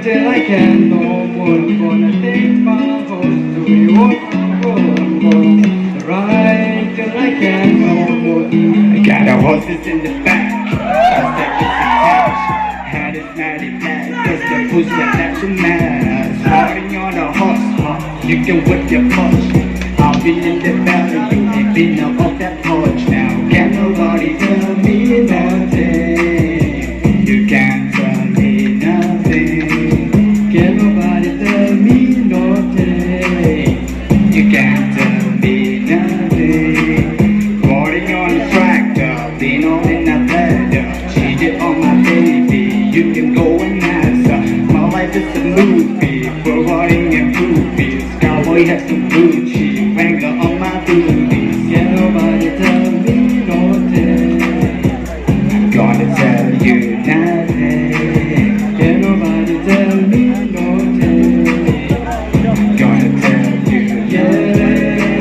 till I can no more. I'm gonna take my horse to the old town road. I'm gonna ride till I can no more. I got a horses in the back, just like it's attached. Head is mighty mad, cause the push that not so mad. Riding on a horse, you can whip your punch. I've been in the valley, you ain't been up off that porch now. Can nobody tell me nothing? You can't tell me nothing. Can nobody tell me nothing? You can't tell me nothing. Riding on a tractor, been on in a leather. Cheated on my baby, you can go and ask her. My life is a movie, providing and movies. Cowboy has some Gucci. Wrangler on my booties. Can nobody tell me nothing? I'm gonna tell you nothing. Can nobody tell me nothing? I'm gonna tell you, yeah.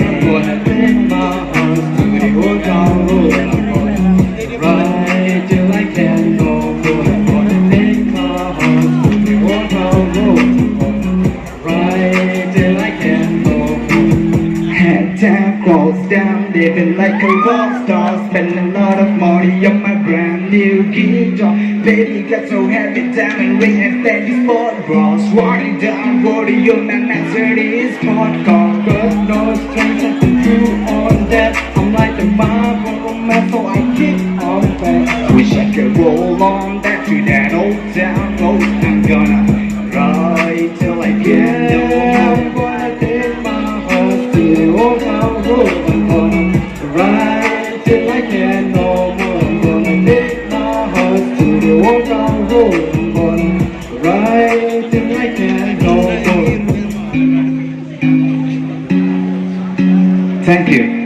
I'm gonna take my horse to the old town road. I'm gonna ride till I can no more. I'm gonna take my horse to the old town road. I'm gonna ride till I can no more. Head down, clothes down, living like a rock star. Spend a lot of money on my brand new guitar. Baby got so heavy, diamond ring and fancy sport bras. Riding down, rodeo, my Mercedes sport car. Got no strength, I can do on that. I'm like a marble man, so I keep on back. Wish I could roll on back to that old town road. I'm gonna ride till I get no more. I'm gonna take my horse to the old town road. I'm gonna ride till I can no more. I'm gonna take my horse to the old town road. I'm gonna ride till I can no more. Thank you.